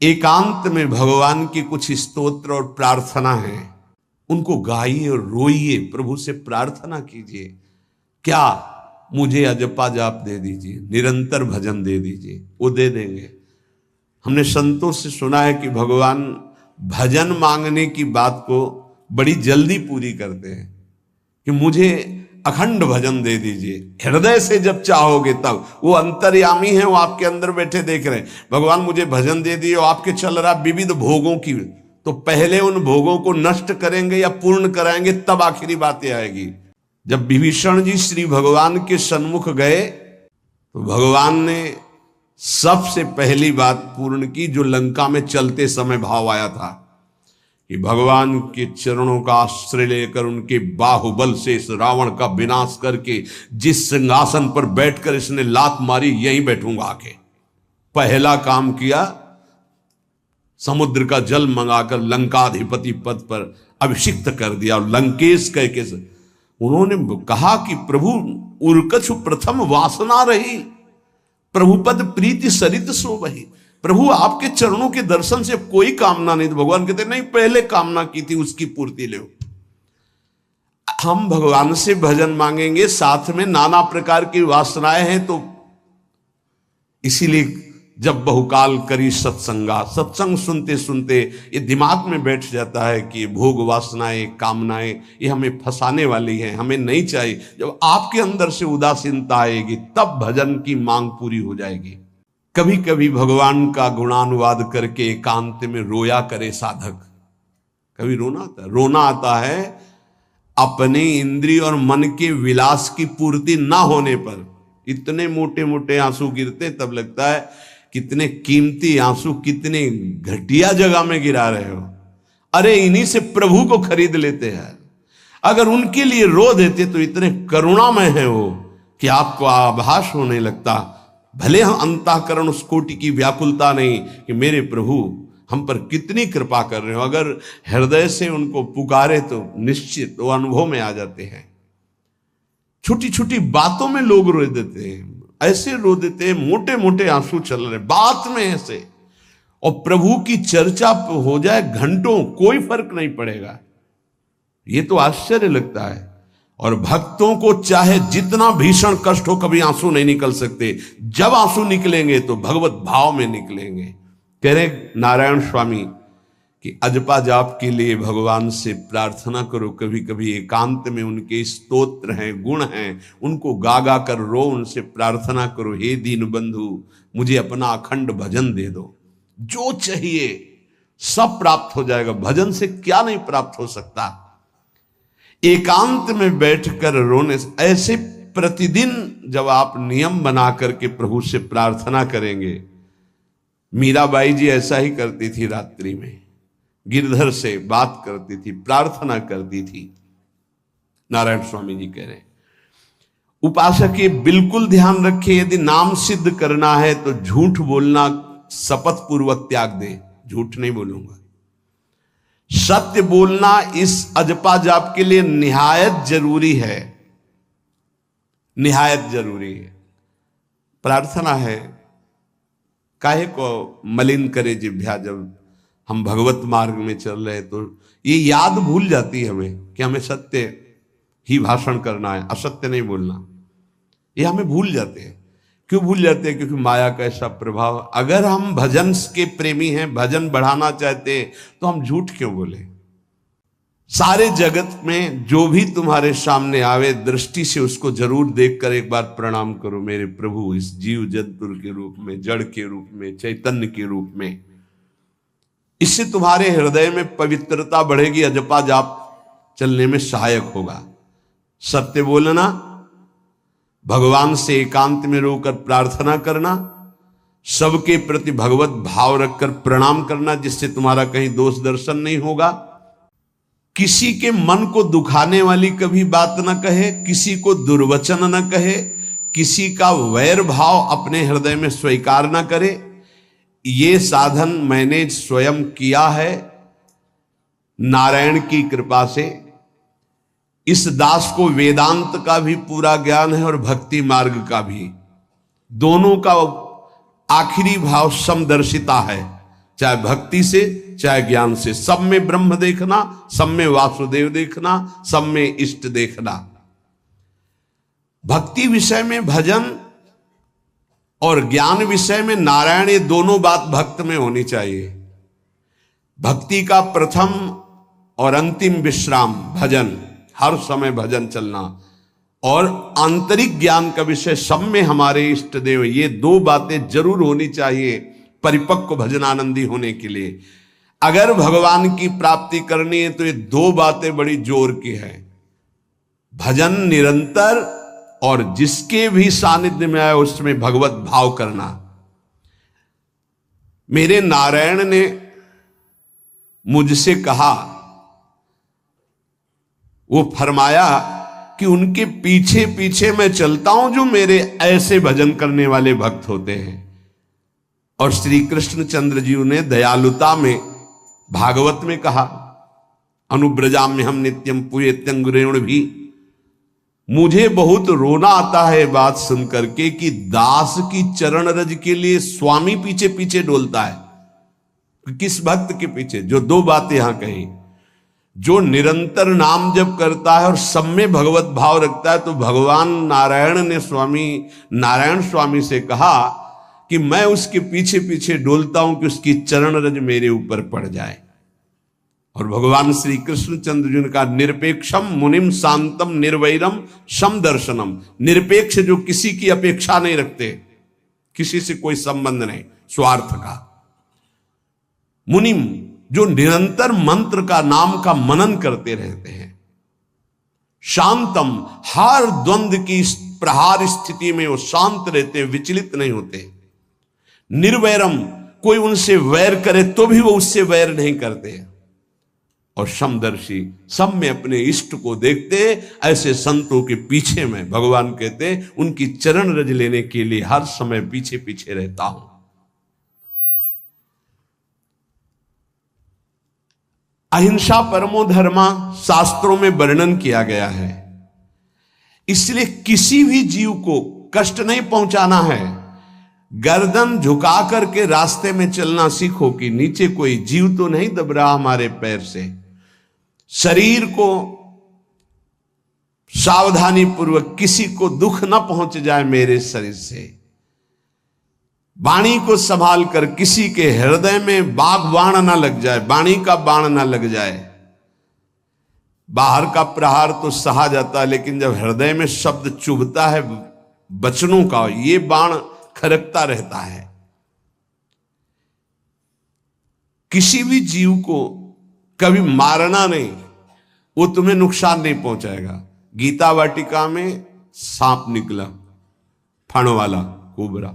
एकांत में भगवान की कुछ स्तोत्र और प्रार्थना है, उनको गाइए और रोइए, प्रभु से प्रार्थना कीजिए। क्या मुझे अजपा जाप दे दीजिए, निरंतर भजन दे दीजिए, वो दे देंगे। हमने संतों से सुना है कि भगवान भजन मांगने की बात को बड़ी जल्दी पूरी करते हैं कि मुझे अखंड भजन दे दीजिए, हृदय से जब चाहोगे तब। वो अंतर्यामी है, वो आपके अंदर बैठे देख रहे हैं। भगवान मुझे भजन दे दिए, आपके चल रहा विविध भोगों की, तो पहले उन भोगों को नष्ट करेंगे या पूर्ण कराएंगे, तब आखिरी बातें आएगी। जब विभीषण जी श्री भगवान के सन्मुख गए तो भगवान ने सबसे पहली बात पूर्ण की, जो लंका में चलते समय भाव आया था कि भगवान के चरणों का आश्रय लेकर उनके बाहुबल से इस रावण का विनाश करके जिस सिंहासन पर बैठकर इसने लात मारी, यहीं बैठूंगा आके। पहला काम किया, समुद्र का जल मंगाकर लंकाधिपति पद पर अभिषिक्त कर दिया। और लंकेश कह के उन्होंने कहा कि प्रभु उर्कछु प्रथम वासना रही, प्रभुपद प्रीति सरित सो वही। प्रभु आपके चरणों के दर्शन से कोई कामना नहीं। तो भगवान कहते नहीं, पहले कामना की थी उसकी पूर्ति ले। हम भगवान से भजन मांगेंगे, साथ में नाना प्रकार की वासनाएं हैं, तो इसीलिए जब बहुकाल करी सत्संगा, सत्संग सुनते सुनते ये दिमाग में बैठ जाता है कि भोग वासनाएं कामनाएं ये हमें फंसाने वाली हैं, हमें नहीं चाहिए। जब आपके अंदर से उदासीनता आएगी तब भजन की मांग पूरी हो जाएगी। कभी कभी भगवान का गुणानुवाद करके एकांत में रोया करे साधक। कभी रोना आता है अपने इंद्रिय और मन के विलास की पूर्ति ना होने पर। इतने मोटे मोटे आंसू गिरते, तब लगता है कितने कीमती आंसू कितने घटिया जगह में गिरा रहे हो। अरे इन्हीं से प्रभु को खरीद लेते हैं। अगर उनके लिए रो देते तो इतने करुणामय है वो कि आपको आभास होने लगता। भले हम अंतःकरण उस कोटि की व्याकुलता नहीं कि मेरे प्रभु हम पर कितनी कृपा कर रहे हो, अगर हृदय से उनको पुकारे तो निश्चित वो अनुभव में आ जाते हैं। छोटी छोटी बातों में लोग रो देते हैं, ऐसे रो देते हैं, मोटे मोटे आंसू चल रहे बात में ऐसे, और प्रभु की चर्चा हो जाए घंटों, कोई फर्क नहीं पड़ेगा। ये तो आश्चर्य लगता है। और भक्तों को चाहे जितना भीषण कष्ट हो, कभी आंसू नहीं निकल सकते। जब आंसू निकलेंगे तो भगवत भाव में निकलेंगे। कह रहे नारायण स्वामी कि अजपा जाप के लिए भगवान से प्रार्थना करो। कभी कभी एकांत में उनके स्तोत्र हैं, गुण हैं, उनको गा गा कर रो, उनसे प्रार्थना करो, हे दीन बंधु मुझे अपना अखंड भजन दे दो। जो चाहिए सब प्राप्त हो जाएगा। भजन से क्या नहीं प्राप्त हो सकता। एकांत में बैठकर रोने से, ऐसे प्रतिदिन जब आप नियम बना करके प्रभु से प्रार्थना करेंगे। मीराबाई जी ऐसा ही करती थी, रात्रि में गिरधर से बात करती थी, प्रार्थना करती थी। नारायण स्वामी जी कह रहे हैं उपासक ये बिल्कुल ध्यान रखे, यदि नाम सिद्ध करना है तो झूठ बोलना शपथ पूर्वक त्याग दे। झूठ नहीं बोलूंगा, सत्य बोलना इस अजपा जाप के लिए निहायत जरूरी है, निहायत जरूरी है। प्रार्थना है, काहे को मलिन करे जिह्वा। जब हम भगवत मार्ग में चल रहे तो ये याद भूल जाती है हमें कि हमें सत्य ही भाषण करना है, असत्य नहीं बोलना। ये हमें भूल जाते हैं। क्यों भूल जाते हैं? क्योंकि माया का ऐसा प्रभाव। अगर हम भजन के प्रेमी हैं, भजन बढ़ाना चाहते हैं, तो हम झूठ क्यों बोले? सारे जगत में जो भी तुम्हारे सामने आवे, दृष्टि से उसको जरूर देखकर एक बार प्रणाम करो। मेरे प्रभु इस जीव जंतु के रूप में, जड़ के रूप में, चैतन्य के रूप में। इससे तुम्हारे हृदय में पवित्रता बढ़ेगी, अजपा जाप चलने में सहायक होगा। सत्य बोलना, भगवान से एकांत में रोकर प्रार्थना करना, सबके प्रति भगवत भाव रखकर प्रणाम करना, जिससे तुम्हारा कहीं दोष दर्शन नहीं होगा। किसी के मन को दुखाने वाली कभी बात न कहे, किसी को दुर्वचन न कहे, किसी का वैर भाव अपने हृदय में स्वीकार न करे। ये साधन मैंने स्वयं किया है नारायण की कृपा से। इस दास को वेदांत का भी पूरा ज्ञान है और भक्ति मार्ग का भी। दोनों का आखिरी भाव समदर्शिता है। चाहे भक्ति से चाहे ज्ञान से, सब में ब्रह्म देखना, सब में वासुदेव देखना, सब में इष्ट देखना। भक्ति विषय में भजन और ज्ञान विषय में नारायण, ये दोनों बात भक्त में होनी चाहिए। भक्ति का प्रथम और अंतिम विश्राम भजन, हर समय भजन चलना, और आंतरिक ज्ञान का विषय सब में हमारे इष्ट देव, ये दो बातें जरूर होनी चाहिए परिपक्व भजनानंदी होने के लिए। अगर भगवान की प्राप्ति करनी है तो ये दो बातें बड़ी जोर की है, भजन निरंतर और जिसके भी सानिध्य में आए उसमें भगवत भाव करना। मेरे नारायण ने मुझसे कहा, वो फरमाया कि उनके पीछे पीछे मैं चलता हूं जो मेरे ऐसे भजन करने वाले भक्त होते हैं। और श्री कृष्णचंद्र जी ने दयालुता में भागवत में कहा, अनुब्रजाम में हम नित्यम पुयत्यंगुरेण भी। मुझे बहुत रोना आता है बात सुनकर के कि दास की चरण रज के लिए स्वामी पीछे पीछे डोलता है। किस भक्त के पीछे? जो दो बातें यहां कही, जो निरंतर नाम जप करता है और सब में भगवत भाव रखता है, तो भगवान नारायण ने नारायण स्वामी से कहा कि मैं उसके पीछे पीछे डोलता हूं कि उसकी चरण रज मेरे ऊपर पड़ जाए। और भगवान श्री कृष्णचंद्र जी ने कहा, निरपेक्षम मुनिम शांतम निर्वैरम सम दर्शनम। निरपेक्ष जो किसी की अपेक्षा नहीं रखते, किसी से कोई संबंध नहीं स्वार्थ का। मुनिम जो निरंतर मंत्र का नाम का मनन करते रहते हैं। शांतम हर द्वंद्व की प्रहार स्थिति में वो शांत रहते, विचलित नहीं होते। निर्वैरम कोई उनसे वैर करे तो भी वो उससे वैर नहीं करते। और समदर्शी सब में अपने इष्ट को देखते। ऐसे संतों के पीछे में भगवान कहते उनकी चरण रज लेने के लिए हर समय पीछे पीछे रहता हूं। अहिंसा परमो धर्मा शास्त्रों में वर्णन किया गया है, इसलिए किसी भी जीव को कष्ट नहीं पहुंचाना है। गर्दन झुका करके रास्ते में चलना सीखो कि नीचे कोई जीव तो नहीं दब रहा हमारे पैर से। शरीर को सावधानी पूर्वक, किसी को दुख ना पहुंच जाए मेरे शरीर से। वाणी को संभाल कर, किसी के हृदय में बाग बाण ना लग जाए, वाणी का बाण ना लग जाए। बाहर का प्रहार तो सहा जाता है, लेकिन जब हृदय में शब्द चुभता है वचनों का, ये बाण खरकता रहता है। किसी भी जीव को कभी मारना नहीं, वो तुम्हें नुकसान नहीं पहुंचाएगा। गीता वाटिका में सांप निकला, फण वाला कोबरा।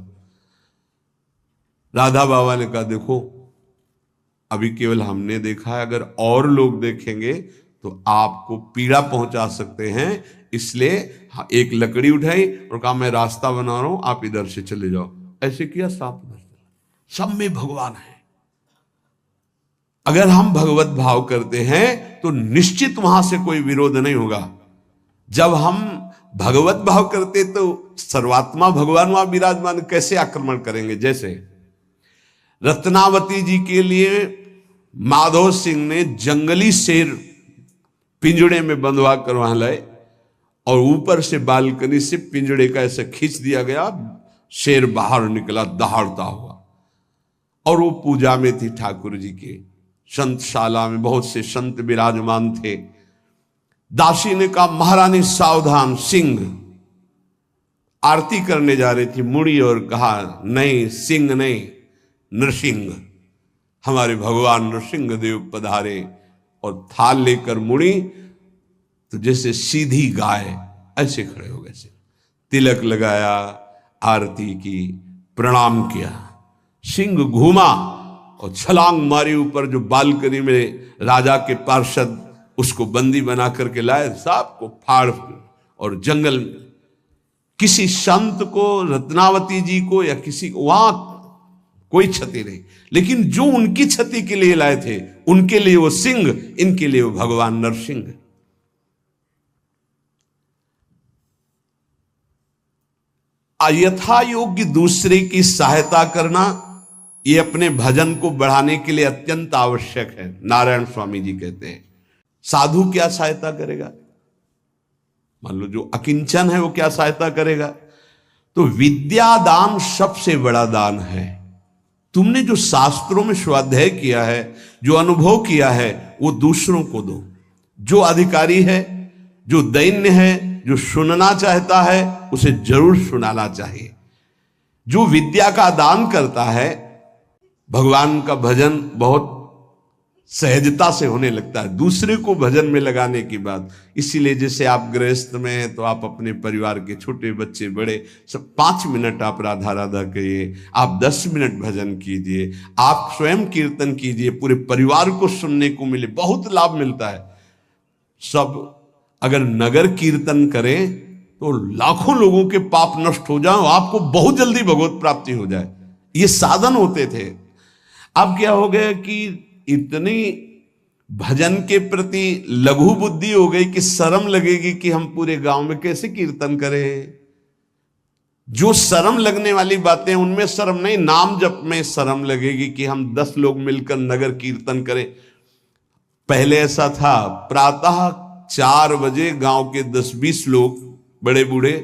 राधा बाबा ने कहा, देखो अभी केवल हमने देखा है, अगर और लोग देखेंगे तो आपको पीड़ा पहुंचा सकते हैं, इसलिए एक लकड़ी उठाई और कहा मैं रास्ता बना रहा हूं, आप इधर से चले जाओ। ऐसे किया, सांप उधर चला। सब में भगवान है। अगर हम भगवत भाव करते हैं तो निश्चित वहां से कोई विरोध नहीं होगा। जब हम भगवत भाव करते तो सर्वात्मा भगवान वहां विराजमान, कैसे आक्रमण करेंगे? जैसे रत्नावती जी के लिए माधव सिंह ने जंगली शेर पिंजड़े में बंधवा कर वहां लाए, और ऊपर से बालकनी से पिंजड़े का ऐसे खींच दिया गया, शेर बाहर निकला दहाड़ता हुआ। और वो पूजा में थी ठाकुर जी के। संतशाला में बहुत से संत विराजमान थे। दासी ने कहा, महारानी सावधान, सिंह। आरती करने जा रही थी, मुड़ी और कहा, नहीं सिंह नहीं, नृसिंह। हमारे भगवान नृसिंह देव पधारे। और थाल लेकर मुड़ी तो जैसे सीधी गाय ऐसे खड़े हो गए। तिलक लगाया, आरती की, प्रणाम किया। सिंह घूमा और छलांग मारी ऊपर, जो बालकनी में राजा के पार्षद उसको बंदी बना करके लाए, सांप को फाड़। और जंगल में किसी संत को, रत्नावती जी को या किसी को वहां कोई क्षति नहीं, लेकिन जो उनकी क्षति के लिए लाए थे उनके लिए वो सिंह, इनके लिए वो भगवान नरसिंह। यथा योग्य दूसरे की सहायता करना ये अपने भजन को बढ़ाने के लिए अत्यंत आवश्यक है। नारायण स्वामी जी कहते हैं साधु क्या सहायता करेगा, मान लो जो अकिंचन है वो क्या सहायता करेगा। तो विद्या दान सबसे बड़ा दान है। तुमने जो शास्त्रों में स्वाध्याय किया है, जो अनुभव किया है, वो दूसरों को दो। जो अधिकारी है, जो दैन्य है, जो सुनना चाहता है, उसे जरूर सुनाना चाहिए। जो विद्या का दान करता है, भगवान का भजन बहुत सहजता से होने लगता है दूसरे को भजन में लगाने की बात। इसीलिए जैसे आप गृहस्थ में हैं तो आप अपने परिवार के छोटे बच्चे बड़े सब 5 मिनट आप राधा राधा कहिए, आप 10 मिनट भजन कीजिए, आप स्वयं कीर्तन कीजिए, पूरे परिवार को सुनने को मिले, बहुत लाभ मिलता है। सब अगर नगर कीर्तन करें तो लाखों लोगों के पाप नष्ट हो जाए, आपको बहुत जल्दी भगवत प्राप्ति हो जाए। ये साधन होते थे। अब क्या हो गया कि इतनी भजन के प्रति लघु बुद्धि हो गई कि शर्म लगेगी कि हम पूरे गांव में कैसे कीर्तन करें। जो शर्म लगने वाली बातें उनमें शर्म नहीं, नाम जप में शर्म लगेगी कि हम 10 लोग मिलकर नगर कीर्तन करें। पहले ऐसा था, प्रातः 4 बजे गांव के 10-20 लोग बड़े बूढ़े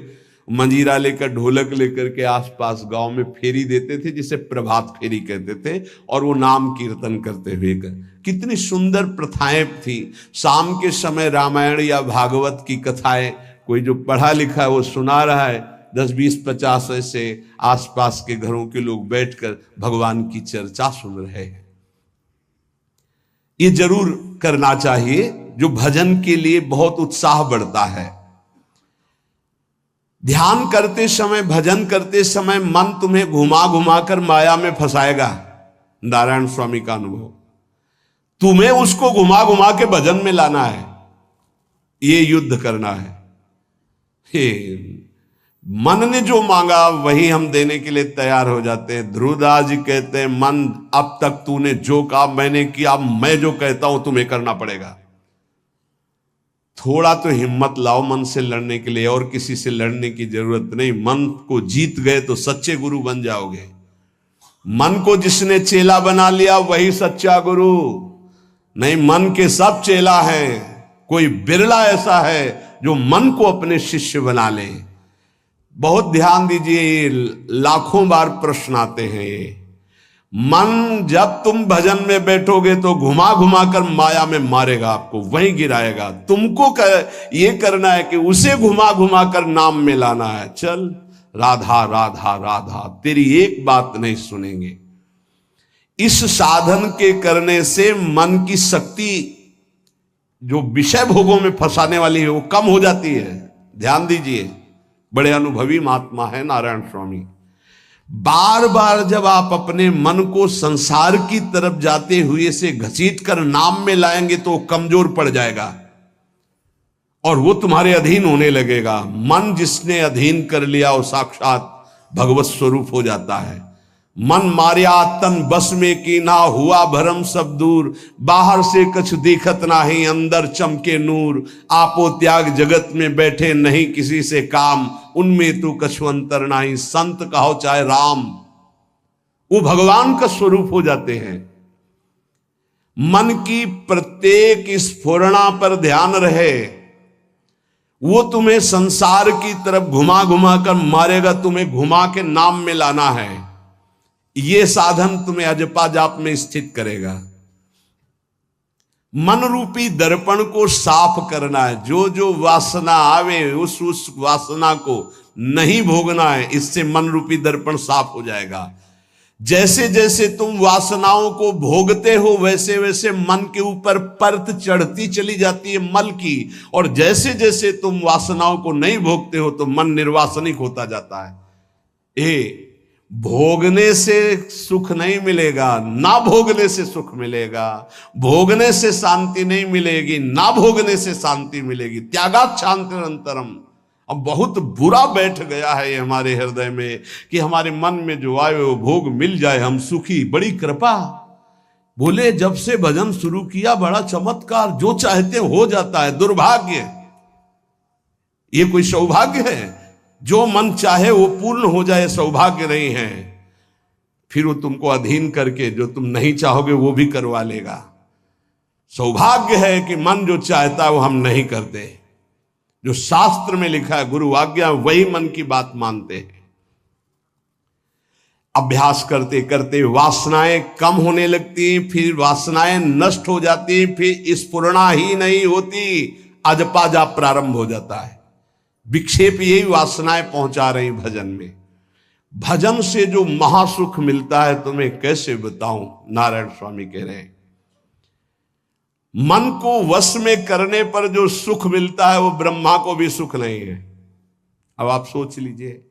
मंजीरा लेकर ढोलक लेकर के आसपास गांव में फेरी देते थे, जिसे प्रभात फेरी कहते थे, और वो नाम कीर्तन करते हुए कितनी सुंदर प्रथाएं थी। शाम के समय रामायण या भागवत की कथाएं कोई जो पढ़ा लिखा है वो सुना रहा है, 10-20-50 ऐसे आसपास के घरों के लोग बैठकर भगवान की चर्चा सुन रहे हैं। ये जरूर करना चाहिए, जो भजन के लिए बहुत उत्साह बढ़ता है। ध्यान करते समय, भजन करते समय मन तुम्हें घुमा घुमा कर माया में फंसाएगा। नारायण स्वामी का अनुभव, तुम्हें उसको घुमा घुमा के भजन में लाना है, ये युद्ध करना है। मन ने जो मांगा वही हम देने के लिए तैयार हो जाते हैं। ध्रुवदास जी कहते हैं, मन अब तक तूने जो कहा मैंने किया, मैं जो कहता हूं तुम्हें करना पड़ेगा। थोड़ा तो हिम्मत लाओ मन से लड़ने के लिए, और किसी से लड़ने की जरूरत नहीं। मन को जीत गए तो सच्चे गुरु बन जाओगे। मन को जिसने चेला बना लिया वही सच्चा गुरु नहीं। मन के सब चेला हैं, कोई बिरला ऐसा है जो मन को अपने शिष्य बना ले। बहुत ध्यान दीजिए, लाखों बार प्रश्न आते हैं ये। मन जब तुम भजन में बैठोगे तो घुमा घुमा कर माया में मारेगा, आपको वहीं गिराएगा। तुमको ये करना है कि उसे घुमा घुमा कर नाम में लाना है। चल राधा राधा राधा, तेरी एक बात नहीं सुनेंगे। इस साधन के करने से मन की शक्ति जो विषय भोगों में फंसाने वाली है वो कम हो जाती है। ध्यान दीजिए, बड़े अनुभवी महात्मा है नारायण स्वामी। बार बार जब आप अपने मन को संसार की तरफ जाते हुए से घसीट कर नाम में लाएंगे तो वो कमजोर पड़ जाएगा और वो तुम्हारे अधीन होने लगेगा। मन जिसने अधीन कर लिया वो साक्षात भगवत स्वरूप हो जाता है। मन मारिया तन बस में की ना, हुआ भरम सब दूर। बाहर से कछु दिखत नाही, अंदर चमके नूर। आपो त्याग जगत में बैठे नहीं किसी से काम, उनमें तो कछु अंतर नाही, संत कहो चाहे राम। वो भगवान का स्वरूप हो जाते हैं। मन की प्रत्येक स्फुरणा पर ध्यान रहे, वो तुम्हें संसार की तरफ घुमा घुमा कर मारेगा, तुम्हें घुमा के नाम में लाना है। ये साधन तुम्हें अजपा जाप में स्थित करेगा। मन रूपी दर्पण को साफ करना है। जो जो वासना आवे उस वासना को नहीं भोगना है, इससे मन रूपी दर्पण साफ हो जाएगा। जैसे जैसे तुम वासनाओं को भोगते हो वैसे वैसे मन के ऊपर परत चढ़ती चली जाती है मल की, और जैसे जैसे तुम वासनाओं को नहीं भोगते हो तो मन निर्वासनिक होता जाता है। भोगने से सुख नहीं मिलेगा, ना भोगने से सुख मिलेगा। भोगने से शांति नहीं मिलेगी, ना भोगने से शांति मिलेगी। त्यागात् शांतिरंतरम। अब बहुत बुरा बैठ गया है ये हमारे हृदय में कि हमारे मन में जो आए वो भोग मिल जाए, हम सुखी। बड़ी कृपा। बोले जब से भजन शुरू किया बड़ा चमत्कार, जो चाहते हो जाता है। दुर्भाग्य, ये कोई सौभाग्य है? जो मन चाहे वो पूर्ण हो जाए, सौभाग्य नहीं है। फिर वो तुमको अधीन करके जो तुम नहीं चाहोगे वो भी करवा लेगा। सौभाग्य है कि मन जो चाहता है वो हम नहीं करते। जो शास्त्र में लिखा है गुरु आज्ञा, वही मन की बात मानते हैं। अभ्यास करते करते वासनाएं कम होने लगती, फिर वासनाएं नष्ट हो जाती, फिर स्फुरणा ही नहीं होती, अजपाजा प्रारंभ हो जाता है। विक्षेप यही वासनाएं पहुंचा रही भजन में। भजन से जो महासुख मिलता है तुम्हें कैसे बताऊं, नारायण स्वामी कह रहे हैं। मन को वश में करने पर जो सुख मिलता है वो ब्रह्मा को भी सुख नहीं है। अब आप सोच लीजिए,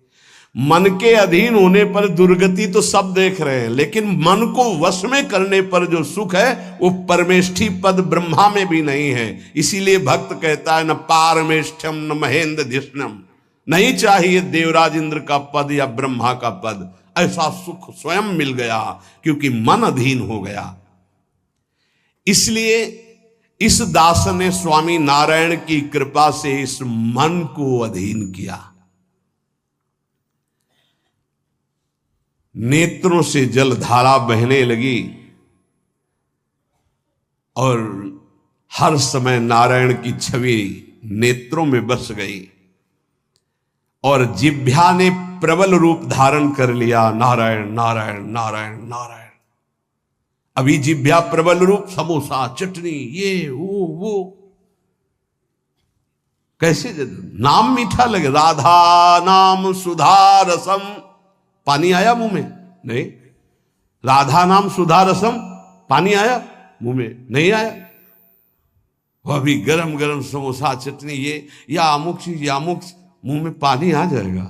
मन के अधीन होने पर दुर्गति तो सब देख रहे हैं, लेकिन मन को वश में करने पर जो सुख है वो परमेष्ठी पद ब्रह्मा में भी नहीं है। इसीलिए भक्त कहता है न पारमेष्ठ्यम न महेंद्र धिष्णम, नहीं चाहिए देवराज इंद्र का पद या ब्रह्मा का पद। ऐसा सुख स्वयं मिल गया क्योंकि मन अधीन हो गया। इसलिए इस दास ने स्वामी नारायण की कृपा से इस मन को अधीन किया। नेत्रों से जलधारा बहने लगी और हर समय नारायण की छवि नेत्रों में बस गई और जिह्वा ने प्रबल रूप धारण कर लिया, नारायण नारायण नारायण नारायण। अभी जिह्वा प्रबल रूप, समोसा चटनी ये वो कैसे नाम मीठा लगे। राधा नाम सुधा रसम, पानी आया मुंह में? नहीं। राधा नाम सुधा रसम, पानी आया मुंह में? नहीं आया। वह भी गरम गरम समोसा चटनी ये या अमुक चीज या अमुक, मुंह में पानी आ जाएगा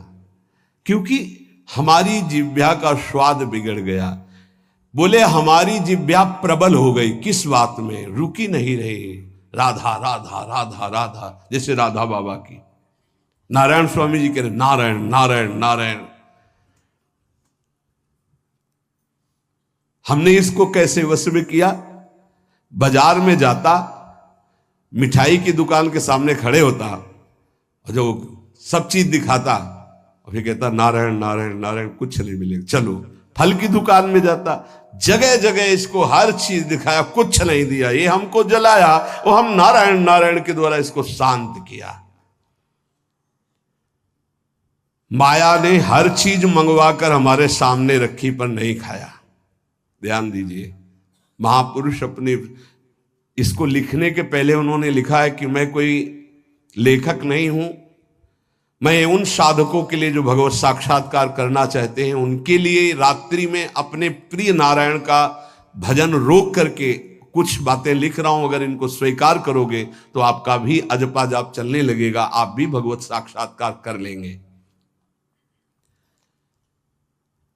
क्योंकि हमारी जिह्वा का स्वाद बिगड़ गया। बोले हमारी जिह्वा प्रबल हो गई, किस बात में? रुकी नहीं रही। राधा राधा राधा राधा, जैसे राधा बाबा की। नारायण स्वामी जी कह रहे नारायण नारायण नारायण। हमने इसको कैसे वश में किया? बाजार में जाता, मिठाई की दुकान के सामने खड़े होता और जो सब चीज दिखाता और फिर कहता नारायण नारायण नारायण, कुछ नहीं मिलेगा। चलो फल की दुकान में जाता, जगह जगह इसको हर चीज दिखाया, कुछ नहीं दिया। ये हमको जलाया, वो हम नारायण नारायण के द्वारा इसको शांत किया। माया ने हर चीज मंगवाकर हमारे सामने रखी पर नहीं खाया। ध्यान दीजिए, महापुरुष अपने इसको लिखने के पहले उन्होंने लिखा है कि मैं कोई लेखक नहीं हूं, मैं उन साधकों के लिए जो भगवत साक्षात्कार करना चाहते हैं उनके लिए रात्रि में अपने प्रिय नारायण का भजन रोक करके कुछ बातें लिख रहा हूं। अगर इनको स्वीकार करोगे तो आपका भी अजपा जाप चलने लगेगा, आप भी भगवत साक्षात्कार कर लेंगे।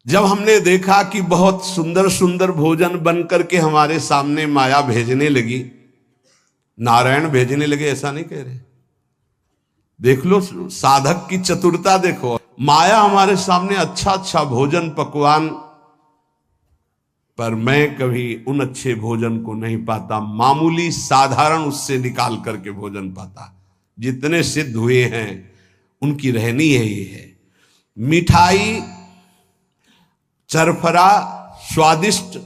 जब हमने देखा कि बहुत सुंदर सुंदर भोजन बन करके हमारे सामने माया भेजने लगी, नारायण भेजने लगे, ऐसा नहीं कह रहे, देख लो साधक की चतुरता देखो। माया हमारे सामने अच्छा अच्छा भोजन पकवान, पर मैं कभी उन अच्छे भोजन को नहीं पाता, मामूली साधारण उससे निकाल करके भोजन पाता। जितने सिद्ध हुए हैं उनकी रहनी है ये है। मिठाई चरफरा स्वादिष्ट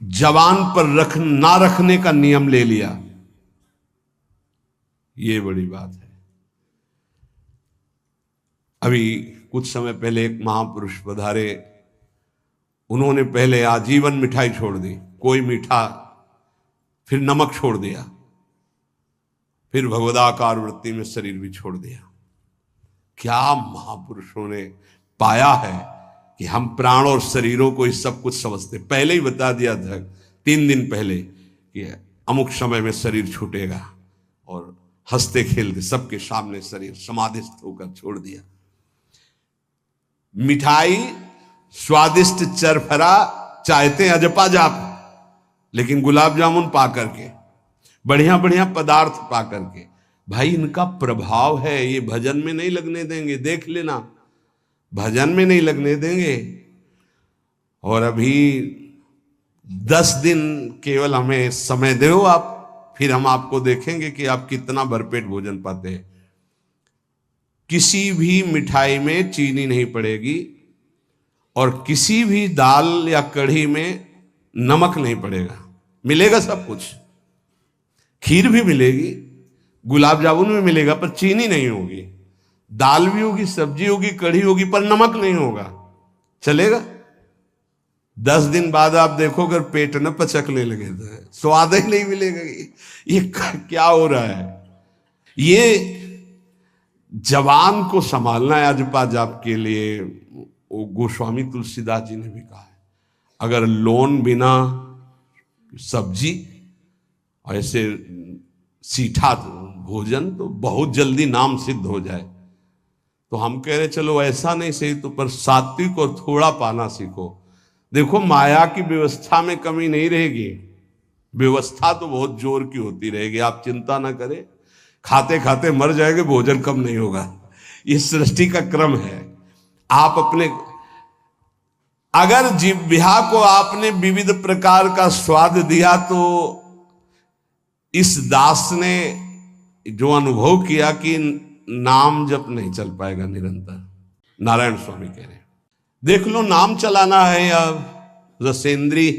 जवान पर ना रखने का नियम ले लिया, ये बड़ी बात है। अभी कुछ समय पहले एक महापुरुष पधारे, उन्होंने पहले आजीवन मिठाई छोड़ दी, कोई मीठा, फिर नमक छोड़ दिया, फिर भगवदाकार वृत्ति में शरीर भी छोड़ दिया। क्या महापुरुषों ने पाया है कि हम प्राण और शरीरों को इस सब कुछ समझते। पहले ही बता दिया था 3 दिन पहले कि अमुक समय में शरीर छूटेगा, और हंसते खेलते सबके सामने शरीर समाधिस्थ होकर छोड़ दिया। मिठाई स्वादिष्ट चरफरा चाहते अजपा जाप, लेकिन गुलाब जामुन पा करके, बढ़िया बढ़िया पदार्थ पा करके, भाई इनका प्रभाव है, ये भजन में नहीं लगने देंगे, देख लेना, भजन में नहीं लगने देंगे। और अभी 10 दिन केवल हमें समय दो आप, फिर हम आपको देखेंगे कि आप कितना भरपेट भोजन पाते हैं। किसी भी मिठाई में चीनी नहीं पड़ेगी, और किसी भी दाल या कढ़ी में नमक नहीं पड़ेगा, मिलेगा सब कुछ, खीर भी मिलेगी, गुलाब जामुन भी मिलेगा, पर चीनी नहीं होगी। दाल भी होगी, सब्जी होगी, कढ़ी होगी, पर नमक नहीं होगा, चलेगा। 10 दिन बाद आप देखो अगर पेट न पचकने लगे तो स्वाद ही नहीं मिलेगा। ये क्या हो रहा है? ये जवान को संभालना है अजपा जाप के लिए। वो गोस्वामी तुलसीदास जी ने भी कहा है, अगर लोन बिना सब्जी और ऐसे सीठा भोजन तो बहुत जल्दी नाम सिद्ध हो जाए। तो हम कह रहे चलो ऐसा नहीं सही तो पर सात्विक और थोड़ा पाना सीखो। देखो माया की व्यवस्था में कमी नहीं रहेगी, व्यवस्था तो बहुत जोर की होती रहेगी, आप चिंता ना करें। खाते खाते मर जाएंगे, भोजन कम नहीं होगा, ये सृष्टि का क्रम है। आप अपने अगर जिह्वा को आपने विविध प्रकार का स्वाद दिया तो इस दास ने जो अनुभव किया कि नाम जप नहीं चल पाएगा निरंतर। नारायण स्वामी कह रहे हैं देख लो नाम चलाना है या रसेंद्री